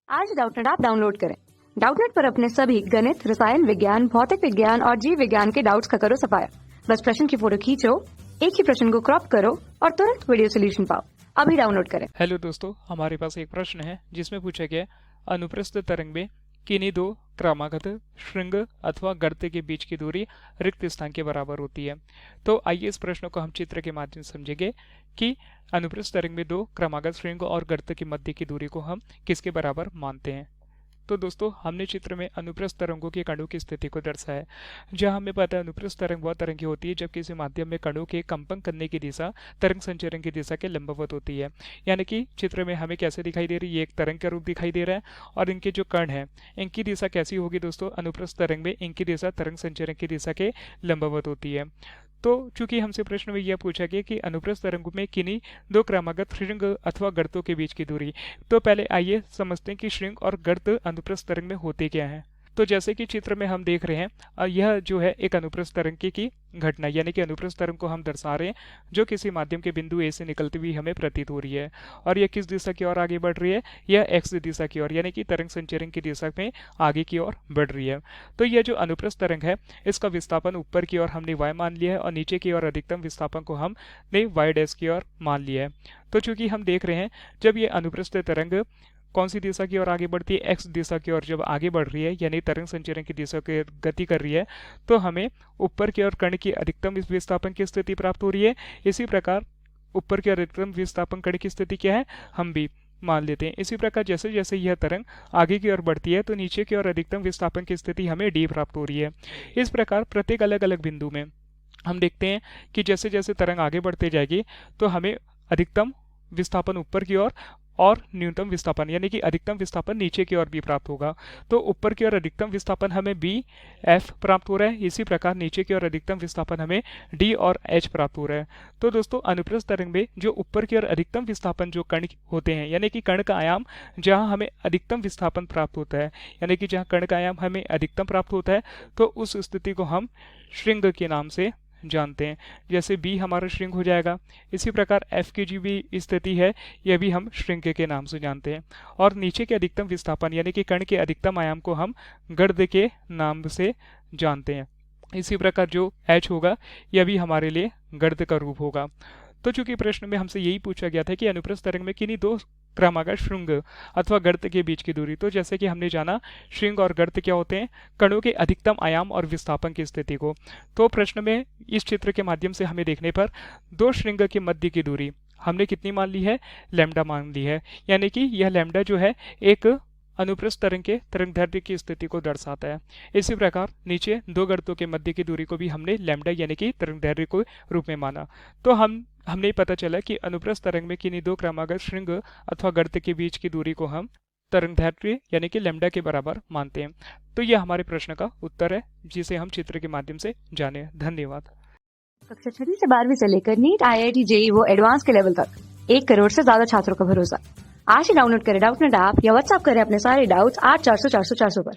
आज Doubtnut app download करें। Doubtnut पर अपने सभी गणित, रसायन विज्ञान, भौतिक विज्ञान और जीव विज्ञान के डाउट्स का करो सफाया। बस प्रश्न की फोटो खींचो, एक ही प्रश्न को क्रॉप करो और तुरंत वीडियो सोल्यूशन पाओ। अभी डाउनलोड करें। हेलो दोस्तों, हमारे पास एक प्रश्न है जिसमें पूछा गया अनुप्रस्थ तरंग में किन्हीं दो क्रमागत श्रृंग अथवा गर्त के बीच की दूरी रिक्त स्थान के बराबर होती है। तो आइए इस प्रश्न को हम चित्र के माध्यम से समझेंगे कि अनुप्रस्थ तरंग में दो क्रमागत श्रृंग और गर्त के मध्य की दूरी को हम किसके बराबर मानते हैं। तो दोस्तों, हमने चित्र में अनुप्रस्थ तरंगों के कणों की स्थिति को दर्शाया है। जहां हमें पता है अनुप्रस्थ तरंग वह तरंग होती है जब किसी माध्यम में कणों के कंपन करने की दिशा तरंग संचरण की दिशा के लंबवत होती है। यानी कि चित्र में हमें कैसे दिखाई दे रही है, ये एक तरंग का रूप दिखाई दे रहा है और इनके जो कण है इनकी दिशा कैसी होगी दोस्तों, अनुप्रस्थ तरंग में इनकी दिशा तरंग संचरण की दिशा के लंबवत होती है। तो चूंकि हमसे प्रश्न में यह पूछा गया कि अनुप्रस्थ तरंग में किन्हीं दो क्रमागत श्रृंग अथवा गर्तों के बीच की दूरी, तो पहले आइए समझते हैं कि श्रृंग और गर्त अनुप्रस्थ तरंग में होते क्या हैं। तो जैसे कि चित्र में हम देख रहे हैं, यह जो है एक अनुप्रस्थ तरंग की घटना, यानी कि अनुप्रस्थ तरंग को हम दर्शा रहे हैं जो किसी माध्यम के बिंदु ए से निकलती हुई हमें प्रतीत हो रही है। और यह किस दिशा की ओर आगे बढ़ रही है, यह एक्स दिशा की ओर, यानी कि तरंग संचरण की दिशा में आगे की ओर बढ़ रही है। तो यह जो अनुप्रस्थ तरंग है इसका विस्थापन ऊपर की ओर हमने y मान लिया है और नीचे की ओर अधिकतम विस्थापन को हमने y डैश की ओर मान लिया है। तो चूंकि हम देख रहे हैं जब ये अनुप्रस्थ तरंग कौन सी दिशा की ओर आगे बढ़ती है, एक्स दिशा की ओर जब आगे बढ़ रही है, यानी तरंग संचरण की दिशा की गति कर रही है, तो हमें ऊपर की ओर कण की अधिकतम विस्थापन की स्थिति प्राप्त हो रही है। इसी प्रकार ऊपर की ओर अधिकतम विस्थापन कण की स्थिति क्या है हम भी मान लेते हैं। इसी प्रकार जैसे जैसे यह तरंग आगे की ओर बढ़ती है तो नीचे की ओर अधिकतम विस्थापन की स्थिति हमें डी प्राप्त हो रही है। इस प्रकार प्रत्येक अलग अलग बिंदु में हम देखते हैं कि जैसे जैसे तरंग आगे बढ़ते जाएगी तो हमें अधिकतम विस्थापन ऊपर की ओर और न्यूनतम विस्थापन यानी कि अधिकतम विस्थापन नीचे की ओर भी प्राप्त होगा। तो ऊपर की ओर अधिकतम विस्थापन हमें बी एफ प्राप्त हो रहा है, इसी प्रकार नीचे की ओर अधिकतम विस्थापन हमें डी और एच प्राप्त हो रहा है। तो दोस्तों, अनुप्रस्थ तरंग में जो ऊपर की ओर अधिकतम विस्थापन जो कण होते हैं, यानी कि कण का आयाम जहां हमें अधिकतम विस्थापन प्राप्त होता है, यानी कि जहां कण का आयाम हमें अधिकतम प्राप्त होता है, तो उस स्थिति को हम श्रृंग के नाम से जानते हैं। जैसे बी हमारा श्रृंग हो जाएगा, इसी प्रकार एफ की जो भी स्थिति है यह भी हम श्रृंग के नाम से जानते हैं। और नीचे के अधिकतम विस्थापन यानी कि कण के अधिकतम आयाम को हम गर्द के नाम से जानते हैं। इसी प्रकार जो एच होगा यह भी हमारे लिए गर्द का रूप होगा। तो चूंकि प्रश्न में हमसे यही पूछा गया था कि अनुप्रस्थ तरंग में किन्हीं दो क्रमागत श्रृंग अथवा गर्त के बीच की दूरी, तो जैसे कि हमने जाना श्रृंग और गर्त क्या होते हैं, कणों के अधिकतम आयाम और विस्थापन की स्थिति को। तो प्रश्न में इस चित्र के माध्यम से हमें देखने पर दो श्रृंग के मध्य की दूरी हमने कितनी मान ली है, लैम्डा मान ली है। यानी कि यह लैम्डा जो है एक अनुप्रस्थ तरंग के तरंगदैर्घ्य की स्थिति को दर्शाता है। इसी प्रकार नीचे दो गर्तों के मध्य की दूरी को भी हमने लैम्डा यानी कि तरंगदैर्घ्य को रूप में माना। तो हमने पता चला कि अनुप्रस्थ तरंग में किन्हीं दो क्रमागत श्रृंग अथवा गर्त के बीच की दूरी को हम तरंगदैर्घ्य यानी कि लैम्डा के बराबर मानते हैं। तो यह हमारे प्रश्न का उत्तर है जिसे हम चित्र के माध्यम से जाने। धन्यवाद। कक्षा 6 से 12वीं से लेकर नीट, IIT, JEE वो एडवांस के लेवल तक 1 करोड़ से ज्यादा छात्रों का भरोसा। आज ही डाउनलोड करें डाउटनेट ऐप या व्हाट्सएप करें अपने सारे डाउट्स 8400 400 400 पर।